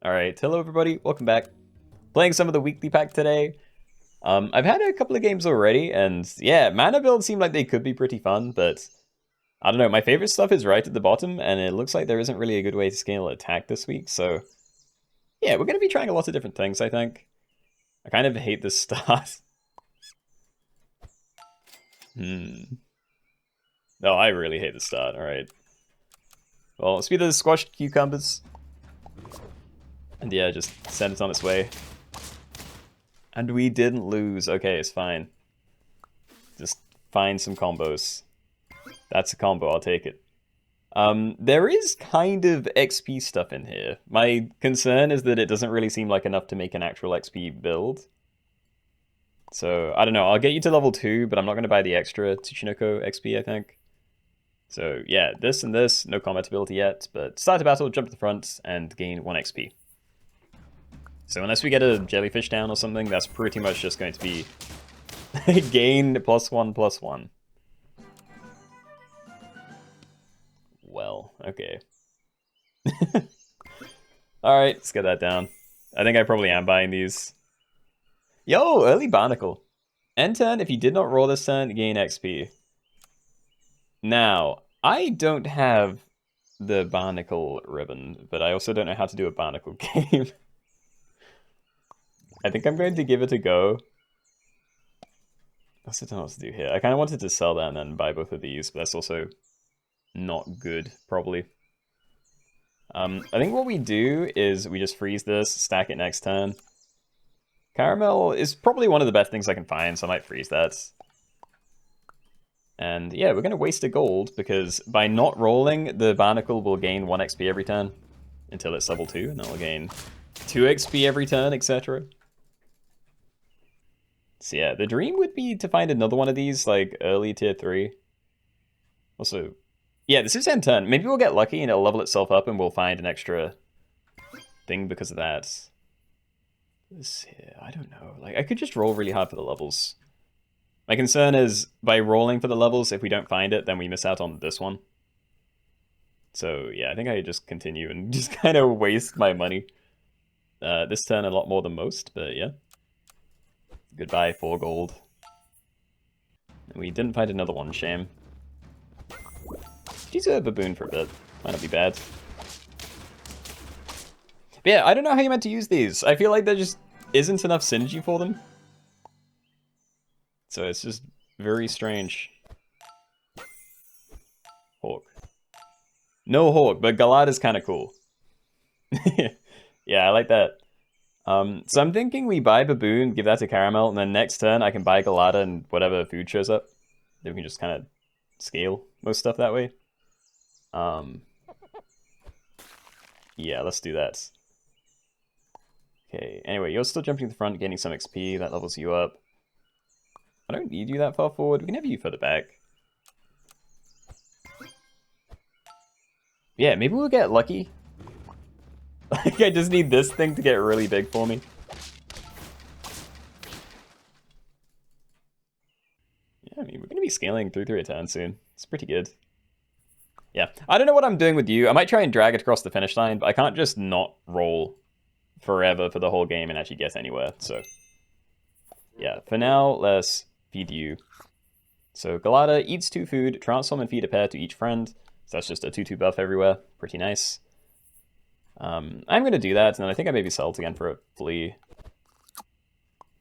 Alright, hello everybody, welcome back. Playing some of the weekly pack today. I've had a couple of games already, and yeah, mana builds seem like they could be pretty fun, but I don't know, my favorite stuff is right at the bottom, and it looks like there isn't really a good way to scale attack this week, so yeah, we're going to be trying a lot of different things, I think. I kind of hate this start. No, I really hate the start, alright. Well, let's be the squashed cucumbers. And yeah, just send it on its way. And we didn't lose. Okay, it's fine. Just find some combos. That's a combo, I'll take it. There is kind of XP stuff in here. My concern is that it doesn't really seem like enough to make an actual XP build. So, I don't know, I'll get you to level 2, but I'm not going to buy the extra Tsuchinoko XP, I think. So, yeah, this and this, no combat ability yet, but start the battle, jump to the front, and gain 1 XP. So unless we get a jellyfish down or something, that's pretty much just going to be gain +1/+1. Well, okay. Alright, let's get that down. I think I probably am buying these. Yo, early Barnacle. End turn, if you did not roll this turn, gain XP. Now, I don't have the Barnacle ribbon, but I also don't know how to do a Barnacle game. I think I'm going to give it a go. I don't know what to do here. I kind of wanted to sell that and then buy both of these, but that's also not good, probably. I think what we do is we just freeze this, stack it next turn. Caramel is probably one of the best things I can find, so I might freeze that. And yeah, we're going to waste a gold, because by not rolling, the Barnacle will gain 1 XP every turn until it's level 2, and then it'll gain 2 XP every turn, etc. So yeah, the dream would be to find another one of these, like, early tier 3. Also, yeah, this is end turn. Maybe we'll get lucky and it'll level itself up and we'll find an extra thing because of that. This here, I don't know. Like, I could just roll really hard for the levels. My concern is, by rolling for the levels, if we don't find it, then we miss out on this one. So yeah, I think I just continue and just kind of waste my money. This turn a lot more than most, but yeah. Goodbye, 4 gold. We didn't find another one, shame. Use a baboon for a bit. Might not be bad. But yeah, I don't know how you meant to use these. I feel like there just isn't enough synergy for them. So it's just very strange. Hawk. No Hawk, but Galad is kind of cool. Yeah, I like that. So I'm thinking we buy Baboon, give that to Caramel, and then next turn I can buy Galata and whatever food shows up. Then we can just kind of scale most stuff that way. Yeah, let's do that. Okay, anyway, you're still jumping to the front, gaining some XP. That levels you up. I don't need you that far forward. We can have you further back. Yeah, maybe we'll get lucky. Like, I just need this thing to get really big for me. Yeah, I mean, we're going to be scaling through a turn soon. It's pretty good. Yeah, I don't know what I'm doing with you. I might try and drag it across the finish line, but I can't just not roll forever for the whole game and actually get anywhere, so... Yeah, for now, let's feed you. So, Galata eats 2 food, transform and feed a pair to each friend. So that's just a 2/2 buff everywhere. Pretty nice. I'm going to do that, and then I think I maybe sell it again for a flea.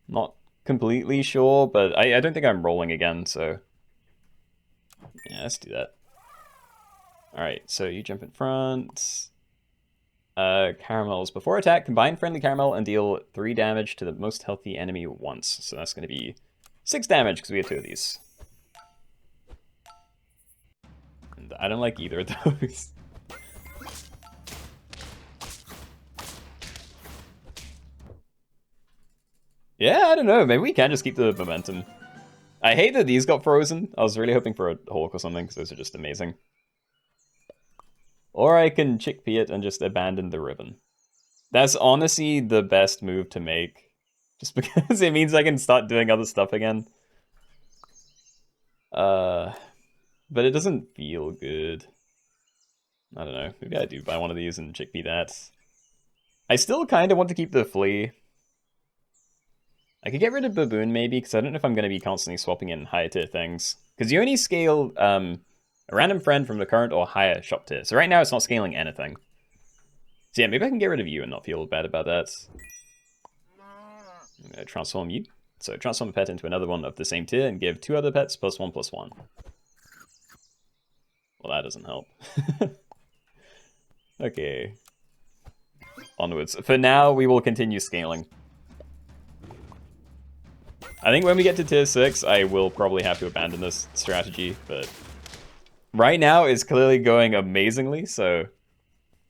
Not completely sure, but I don't think I'm rolling again, so... Yeah, let's do that. Alright, so you jump in front. Caramels. Before attack, combine friendly caramel and deal 3 damage to the most healthy enemy once. So that's going to be 6 damage, because we have 2 of these. And I don't like either of those. Yeah, I don't know. Maybe we can just keep the momentum. I hate that these got frozen. I was really hoping for a Hawk or something, because those are just amazing. Or I can chickpea it and just abandon the ribbon. That's honestly the best move to make. Just because it means I can start doing other stuff again. But it doesn't feel good. I don't know. Maybe I do buy one of these and chickpea that. I still kind of want to keep the flea. I could get rid of Baboon maybe, because I don't know if I'm going to be constantly swapping in higher tier things. Because you only scale a random friend from the current or higher shop tier. So right now it's not scaling anything. So yeah, maybe I can get rid of you and not feel bad about that. I'm going to transform you. So transform a pet into another one of the same tier and give 2 other pets +1/+1. Well, that doesn't help. Okay. Onwards. For now, we will continue scaling. I think when we get to tier 6, I will probably have to abandon this strategy, but right now it's clearly going amazingly, so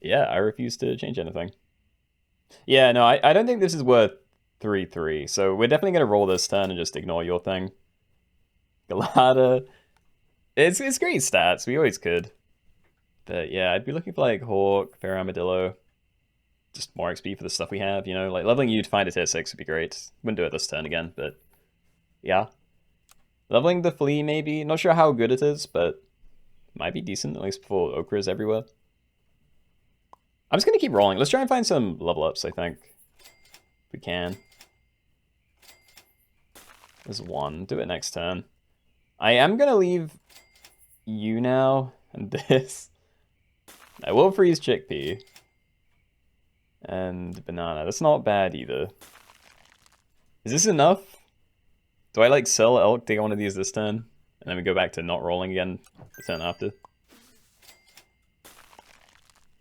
yeah, I refuse to change anything. Yeah, no, I don't think this is worth 3/3, so we're definitely going to roll this turn and just ignore your thing. Galata. It's great stats, we always could. But yeah, I'd be looking for like Hawk, Fair Armadillo. Just more XP for the stuff we have, you know? Like leveling you to find a tier 6 would be great. Wouldn't do it this turn again, but yeah. Leveling the flea, maybe. Not sure how good it is, but might be decent, at least for Okras everywhere. I'm just going to keep rolling. Let's try and find some level ups, I think. If we can. There's 1. Do it next turn. I am going to leave you now and this. I will freeze Chickpea. And Banana. That's not bad either. Is this enough? Do I like sell Elk to get one of these this turn? And then we go back to not rolling again the turn after?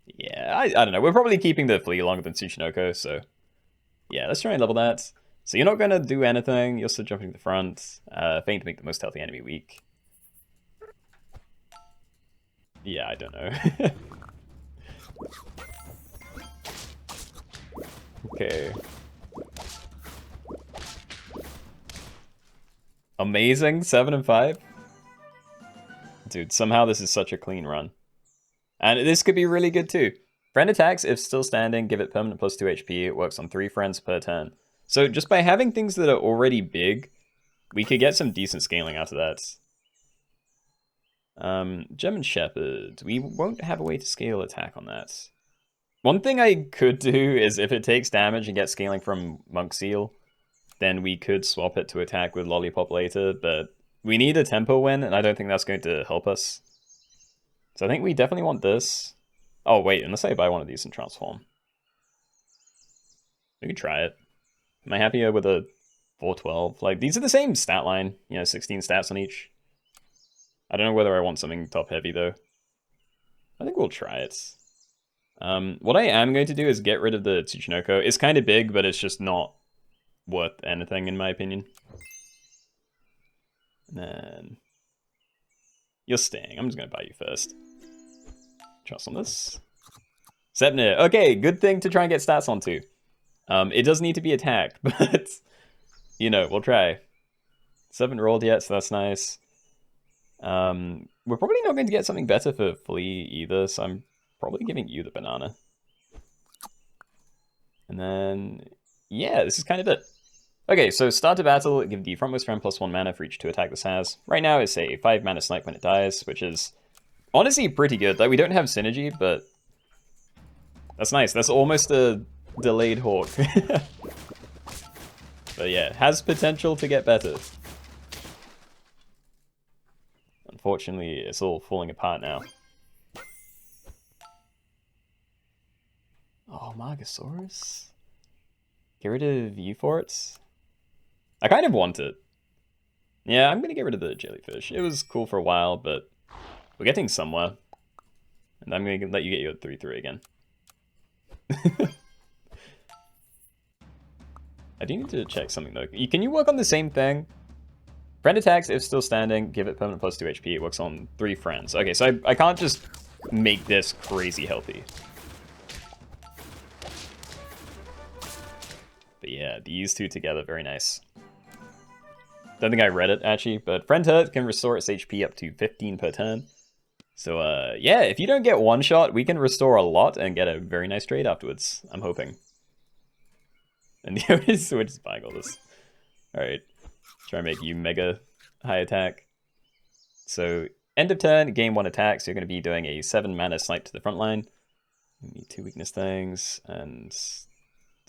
Yeah, I don't know. We're probably keeping the flea longer than Tsuchinoko, so yeah, let's try and level that. So you're not going to do anything. You're still jumping to the front. Feign to make the most healthy enemy weak. Yeah, I don't know. Okay. Amazing, 7 and 5. Dude, somehow this is such a clean run. And this could be really good too. Friend attacks, if still standing, give it permanent +2 HP. It works on 3 friends per turn. So just by having things that are already big, we could get some decent scaling out of that. German Shepherd. We won't have a way to scale attack on that. One thing I could do is if it takes damage and gets scaling from Monk Seal, then we could swap it to attack with Lollipop later, but we need a tempo win, and I don't think that's going to help us. So I think we definitely want this. Oh, wait, unless I buy one of these and transform. We could try it. Am I happier with a 412? Like, these are the same stat line, you know, 16 stats on each. I don't know whether I want something top heavy, though. I think we'll try it. What I am going to do is get rid of the Tsuchinoko. It's kind of big, but it's just not worth anything, in my opinion. And then you're staying. I'm just going to buy you first. Trust on this. Sepnir. Okay, good thing to try and get stats onto. It does need to be attacked, but, you know, we'll try. 7 rolled yet, so that's nice. We're probably not going to get something better for Flea either, so I'm probably giving you the banana. And then, yeah, this is kind of it. Okay, so start a battle, give the frontmost friend +1 mana for each 2 attack this has. Right now it's a 5 mana snipe when it dies, which is honestly pretty good. Like, we don't have synergy, but that's nice. That's almost a delayed Hawk. But yeah, has potential to get better. Unfortunately, it's all falling apart now. Oh, Margosaurus? Get rid of you for it? I kind of want it. Yeah, I'm going to get rid of the jellyfish. It was cool for a while, but we're getting somewhere. And I'm going to let you get your 3/3 again. I do need to check something though. Can you work on the same thing? Friend attacks, if still standing, give it permanent +2 HP. It works on 3 friends. Okay, so I can't just make this crazy healthy. But yeah, these two together, very nice. Don't think I read it, actually, but Friend Hurt can restore its HP up to 15 per turn. So, yeah, if you don't get one shot, we can restore a lot and get a very nice trade afterwards. I'm hoping. And we're just buying all this. Alright. Try and make you mega high attack. So, end of turn, gain 1 attack, so you're going to be doing a 7 mana snipe to the front line. You need 2 weakness things, and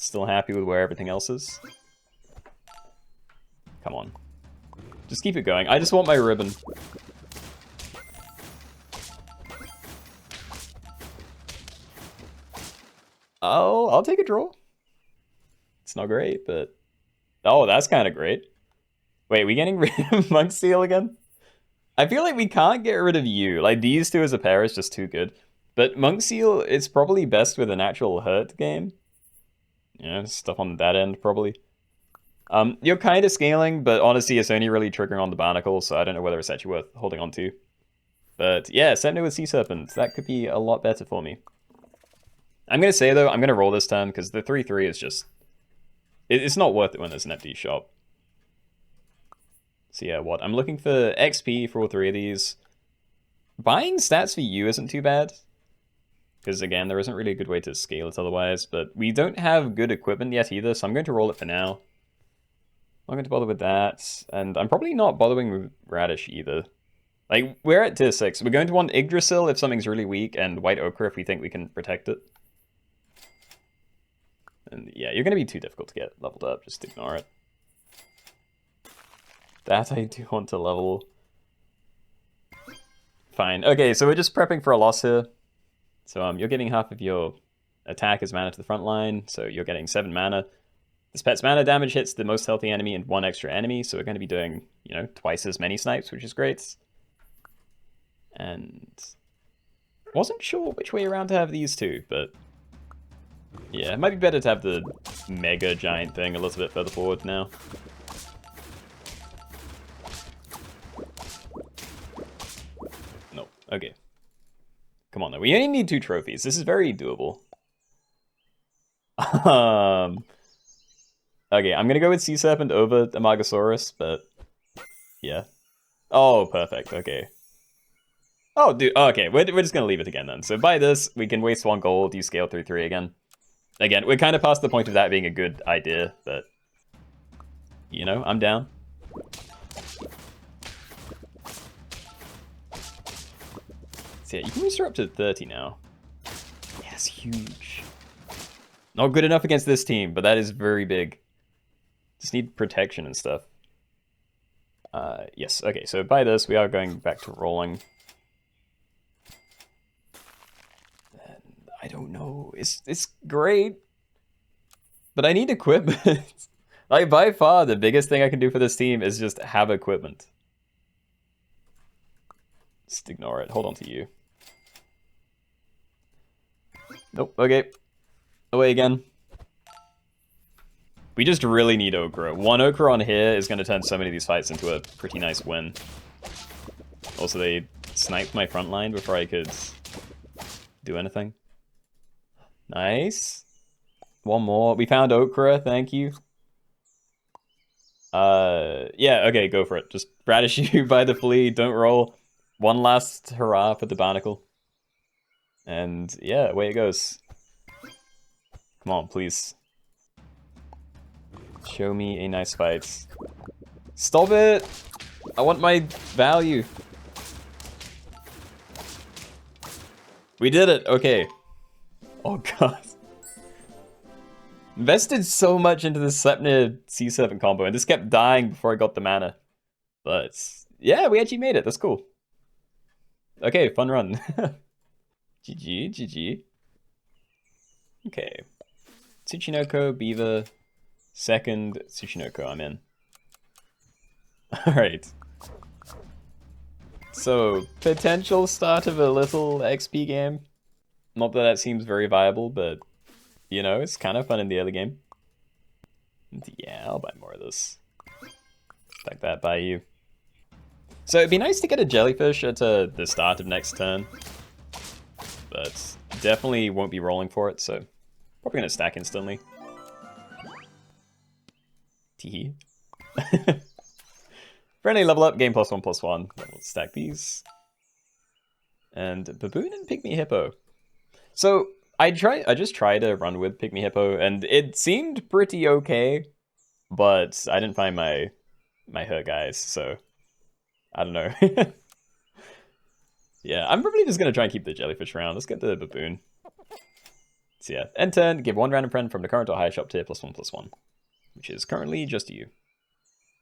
still happy with where everything else is. Come on. Just keep it going. I just want my ribbon. Oh, I'll take a draw. It's not great, but... Oh, that's kind of great. Wait, we getting rid of Monk Seal again? I feel like we can't get rid of you. Like, these two as a pair is just too good. But Monk Seal is probably best with an actual hurt game. Yeah, stuff on that end, probably. You're kind of scaling, but honestly, it's only really triggering on the Barnacle, so I don't know whether it's actually worth holding on to. But yeah, Sentinel with Sea Serpent, that could be a lot better for me. I'm going to say, though, I'm going to roll this turn, because the 3-3 is just... It's not worth it when there's an empty shop. So yeah, what? I'm looking for XP for all three of these. Buying stats for you isn't too bad. Because again, there isn't really a good way to scale it otherwise. But we don't have good equipment yet either, so I'm going to roll it for now. I'm not going to bother with that. And I'm probably not bothering with Radish either. Like, we're at tier 6. We're going to want Yggdrasil if something's really weak, and White Ochre if we think we can protect it. And yeah, you're going to be too difficult to get leveled up. Just ignore it. That I do want to level. Fine. Okay, so we're just prepping for a loss here. So you're getting half of your attack as mana to the front line. So you're getting 7 mana. This pet's mana damage hits the most healthy enemy and 1 extra enemy. So we're going to be doing, you know, twice as many snipes, which is great. And wasn't sure which way around to have these two, but yeah, it might be better to have the mega giant thing a little bit further forward now. Nope. Okay. Come on, though. We only need 2 trophies. This is very doable. Okay, I'm gonna go with Sea Serpent over Amargasaurus, but yeah. Oh, perfect. Okay. Oh, dude. Okay, we're just gonna leave it again then. So by this, we can waste 1 gold, use scale 3/3 again. Again, we're kind of past the point of that being a good idea, but you know, I'm down. So yeah, you can restore up to 30 now. Yes, huge. Not good enough against this team, but that is very big. Just need protection and stuff. Yes, okay, so by this, we are going back to rolling. And I don't know, it's great. But I need equipment. Like, by far, the biggest thing I can do for this team is just have equipment. Just ignore it, hold on to you. Nope, okay. Away again. We just really need Ochre. 1 Ochre on here is going to turn so many of these fights into a pretty nice win. Also, they sniped my front line before I could do anything. Nice. 1 more. We found Ochre, thank you. Yeah, okay, go for it. Just Radish you by the flea, don't roll. 1 last hurrah for the Barnacle. And yeah, away it goes. Come on, please. Show me a nice fight. Stop it! I want my value. We did it, okay. Oh god. Invested so much into the Sleipnir Sea Serpent combo, and this kept dying before I got the mana. But yeah, we actually made it, that's cool. Okay, fun run. GG, GG. Okay. Tsuchinoko, Beaver, second Tsuchinoko, I'm in. Alright. So, potential start of a little XP game. Not that that seems very viable, but, you know, it's kind of fun in the early game. And yeah, I'll buy more of this. Like that by you. So it'd be nice to get a jellyfish at the start of next turn. But definitely won't be rolling for it, so probably gonna stack instantly. Teehee. Friendly level up, game +1/+1. Let's stack these. And Baboon and Pygmy Hippo. So I just tried to run with Pygmy Hippo, and it seemed pretty okay, but I didn't find my hurt guys, so I don't know. Yeah, I'm probably just gonna try and keep the jellyfish around. Let's get the Baboon. So yeah, end turn, give one random friend from the current or higher shop tier +1/+1, which is currently just you.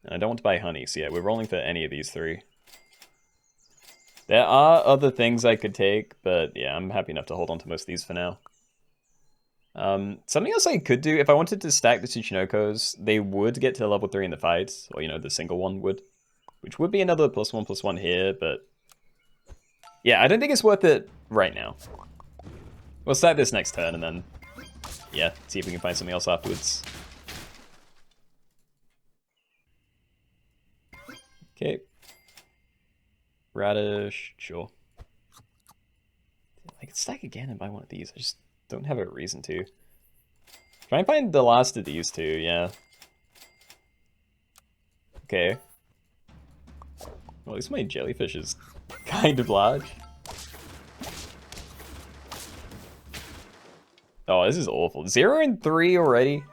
And I don't want to buy honey, so yeah, we're rolling for any of these three. There are other things I could take, but yeah, I'm happy enough to hold on to most of these for now. Something else I could do, if I wanted to stack the Tsuchinokos, they would get to level 3 in the fight, or, you know, the single one would. Which would be another +1/+1 here, but... yeah, I don't think it's worth it right now. We'll stack this next turn, and then... yeah, see if we can find something else afterwards. Okay. Radish, sure. I could stack again and buy one of these, I just don't have a reason to. Try and find the last of these two, yeah. Okay. Well, at least my jellyfish is kind of large. Oh, this is awful. 0 and 3 already?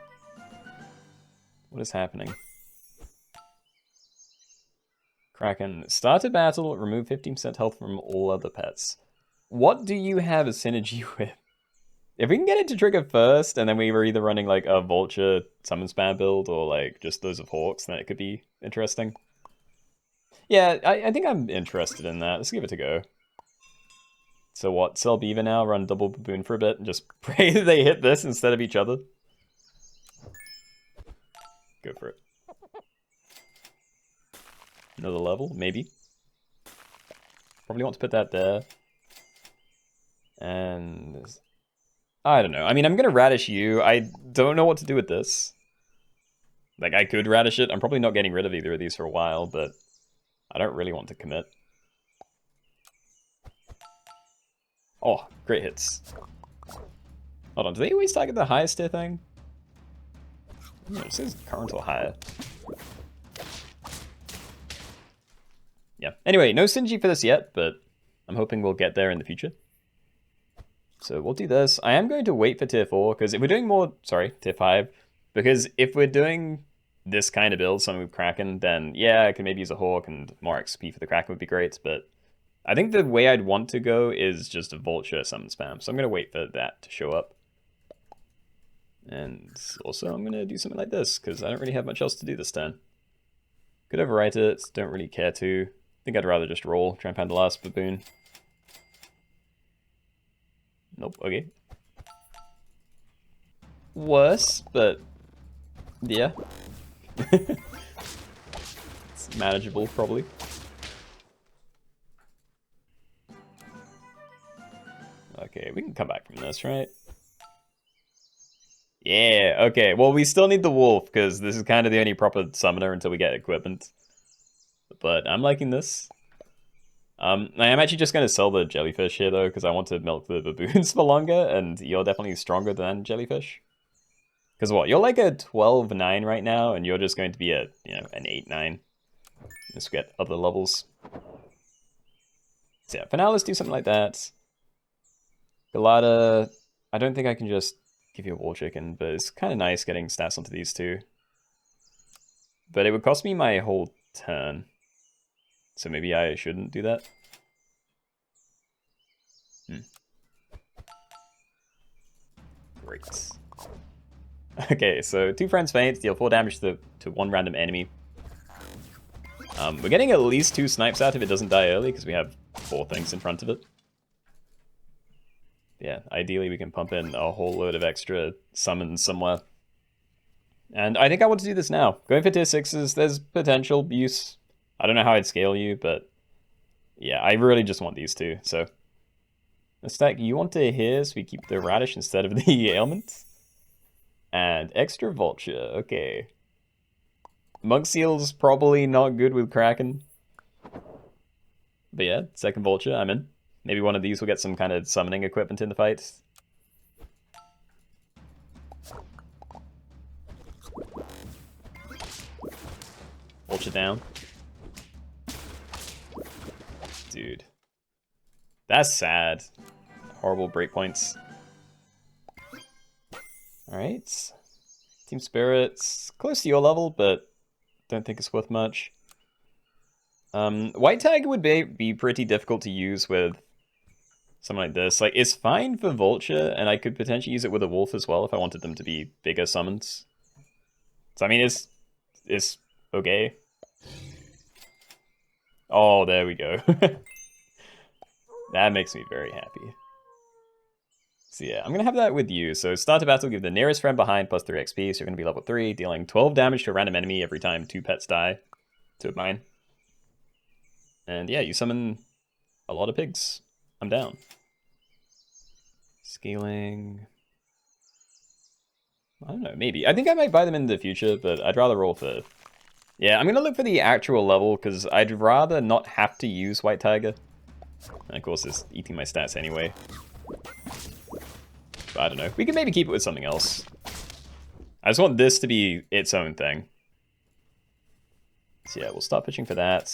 What is happening? Kraken. Start a battle, remove 15% health from all other pets. What do you have a synergy with? If we can get it to trigger first, and then we were either running like a Vulture summon spam build, or like just those of Hawks, then it could be interesting. Yeah, I think I'm interested in that. Let's give it a go. So what, sell Beaver now, run double Baboon for a bit, and just pray that they hit this instead of each other? Go for it. Another level, maybe. Probably want to put that there. And... I don't know. I mean, I'm going to Radish you. I don't know what to do with this. Like, I could Radish it. I'm probably not getting rid of either of these for a while, but I don't really want to commit. Oh, great hits. Hold on, do they always target the highest tier thing? No, it says current or higher. Yeah. Anyway, no synergy for this yet, but I'm hoping we'll get there in the future. So we'll do this. I am going to wait for tier 4, because if we're doing more... sorry, tier 5. Because if we're doing this kind of build, something with Kraken, then yeah, I can maybe use a Hawk, and more XP for the Kraken would be great, but... I think the way I'd want to go is just a Vulture summon spam, so I'm going to wait for that to show up. And also I'm going to do something like this, because I don't really have much else to do this turn. Could overwrite it, don't really care to. I think I'd rather just roll, try and find the last Baboon. Nope, okay. Worse, but yeah. It's manageable, probably. Okay, we can come back from this, right? Yeah, okay. Well, we still need the wolf, because this is kind of the only proper summoner until we get equipment. But I'm liking this. I am actually just going to sell the jellyfish here, though, because I want to milk the baboons for longer, and you're definitely stronger than jellyfish. Because what, you're like a 12-9 right now, and you're just going to be a, you know, an 8-9. Let's get other levels. So yeah, for now, let's do something like that. Galata, I don't think I can just give you a wall chicken, but it's kind of nice getting stats onto these two. But it would cost me my whole turn. So maybe I shouldn't do that. Great. Okay, so 2 friends faint, deal 4 damage to 1 random enemy. We're getting at least 2 snipes out if it doesn't die early, because we have 4 things in front of it. Yeah, ideally we can pump in a whole load of extra summons somewhere. And I think I want to do this now. Going for tier 6s, there's potential use. I don't know how I'd scale you, but yeah, I really just want these two. So let's stack you onto here, so we keep the Radish instead of the ailment. And extra Vulture, okay. Monk Seal's probably not good with Kraken. But yeah, second Vulture, I'm in. Maybe one of these will get some kind of summoning equipment in the fight. Vulture down. Dude. That's sad. Horrible breakpoints. Alright. Team Spirit's close to your level, but don't think it's worth much. White Tag would be pretty difficult to use with Something like this. Like, it's fine for Vulture, and I could potentially use it with a Wolf as well if I wanted them to be bigger summons. So, I mean, it's okay. Oh, there we go. That makes me very happy. So yeah, I'm going to have that with you. So start a battle, give the nearest friend behind plus 3 XP, so you're going to be level 3, dealing 12 damage to a random enemy every time 2 pets die. 2 of mine. And yeah, you summon a lot of pigs. I'm down. Scaling... I don't know, maybe. I think I might buy them in the future, but I'd rather roll for... Yeah, I'm going to look for the actual level, because I'd rather not have to use White Tiger. And of course, it's eating my stats anyway. But I don't know. We can maybe keep it with something else. I just want this to be its own thing. So yeah, we'll start pitching for that.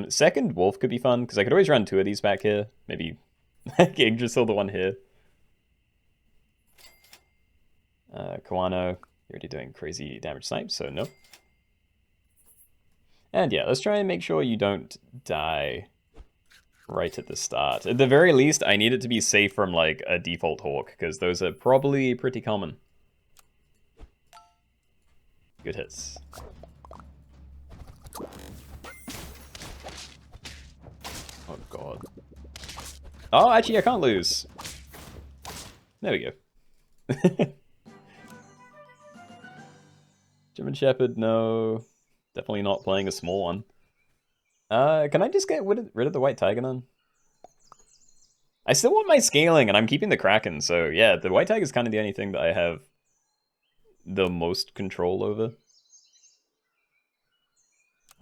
Second Wolf could be fun, because I could always run 2 of these back here. Maybe Yggdrasil the one here. Keenoe, you're already doing crazy damage snipes, so no. And yeah, let's try and make sure you don't die right at the start. At the very least, I need it to be safe from like a default Hawk, because those are probably pretty common. Good hits. Oh god. Oh, actually I can't lose. There we go. German Shepherd, no. Definitely not playing a small one. Can I just get rid of the White Tiger then? I still want my scaling, and I'm keeping the Kraken, so yeah, the White Tiger is kind of the only thing that I have the most control over.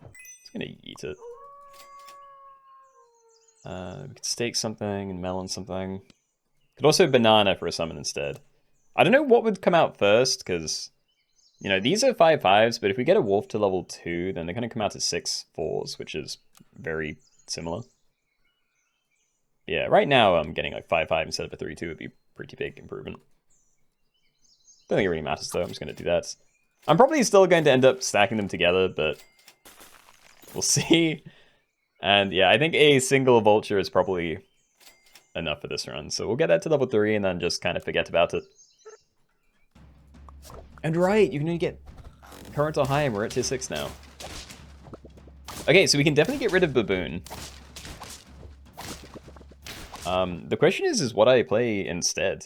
Just gonna eat it. We could stake something and melon something. Could also banana for a summon instead. I don't know what would come out first, because, you know, these are 5/5s, but if we get a wolf to level 2, then they're going to come out to 6/4s, which is very similar. Yeah, right now I'm getting like 5/5 instead of a 3/2 would be a pretty big improvement. Don't think it really matters though, I'm just going to do that. I'm probably still going to end up stacking them together, but we'll see. And yeah, I think a single Vulture is probably enough for this run. So we'll get that to level 3 and then just kind of forget about it. And right, you can only get current or high, and we're at tier 6 now. Okay, so we can definitely get rid of Baboon. The question is what I play instead.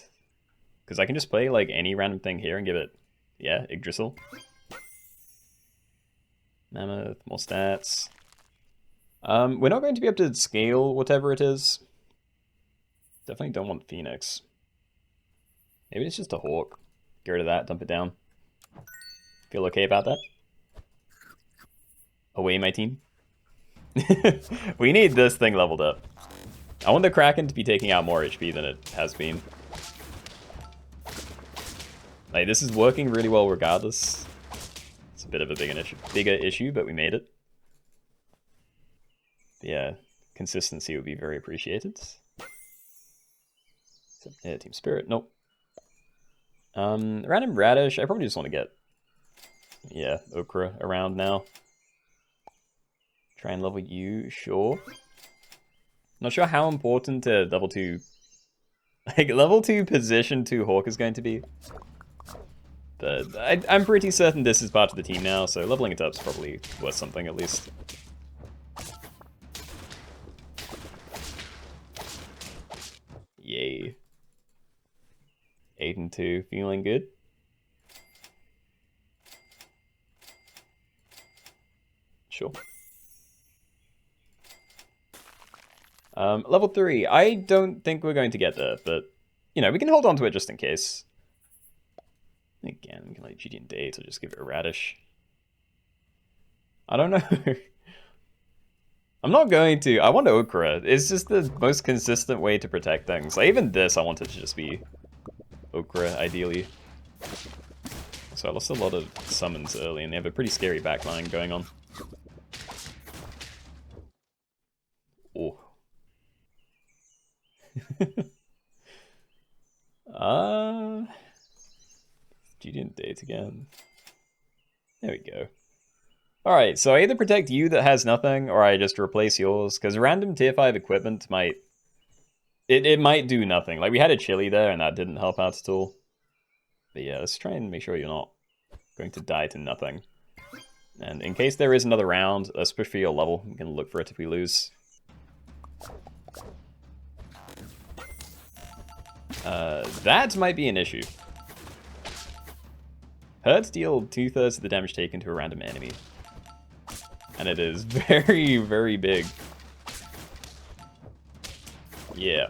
Because I can just play like any random thing here and give it, yeah, Yggdrasil. Mammoth, more stats. We're not going to be able to scale whatever it is. Definitely don't want Phoenix. Maybe it's just a Hawk. Get rid of that, dump it down. Feel okay about that? Away, my team. We need this thing leveled up. I want the Kraken to be taking out more HP than it has been. Like, this is working really well regardless. It's a bit of a bigger issue, but we made it. Yeah, consistency would be very appreciated. Yeah, Team Spirit, nope. Random Radish, I probably just want to get, yeah, Okra around now. Try and level you, sure. Not sure how important a level 2, like level 2 position 2 Hawk is going to be. But I'm pretty certain this is part of the team now, so leveling it up is probably worth something at least. Yay. 8 and 2, feeling good. Sure. Level 3, I don't think we're going to get there, but, you know, we can hold on to it just in case. Again, we can like GD and Date, or just give it a Radish. I don't know. I'm not going to. I want Okra. It's just the most consistent way to protect things. Like, even this, I want it to just be Okra, ideally. So I lost a lot of summons early, and they have a pretty scary backline going on. Oh. GD and Date again. There we go. Alright, so I either protect you that has nothing, or I just replace yours, because random tier 5 equipment might It might do nothing. Like, we had a chili there, and that didn't help out at all. But yeah, let's try and make sure you're not going to die to nothing. And in case there is another round, let's push for your level. We can look for it if we lose. That might be an issue. Hurts deal 2/3 of the damage taken to a random enemy. And it is very, very big. Yeah.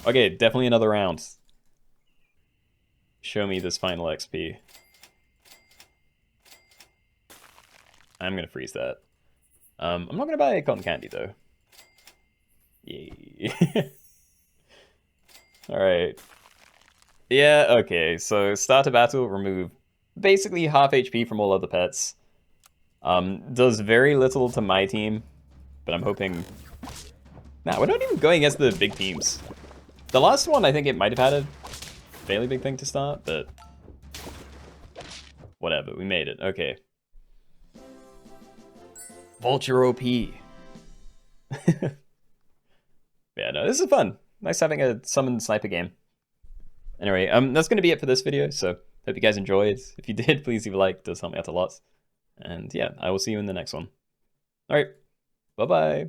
Okay, definitely another round. Show me this final XP. I'm gonna freeze that. I'm not gonna buy cotton candy though. Yay. Alright. Yeah, okay, so start a battle, remove basically half HP from all other pets. Does very little to my team, but I'm hoping... Nah, we're not even going against the big teams. The last one, I think it might have had a fairly big thing to start, but... Whatever, we made it, okay. Vulture OP. Yeah, no, this is fun. Nice having a summon sniper game. Anyway, that's going to be it for this video, so hope you guys enjoyed. If you did, please leave a like, it does help me out a lot. And yeah, I will see you in the next one. Alright, bye-bye.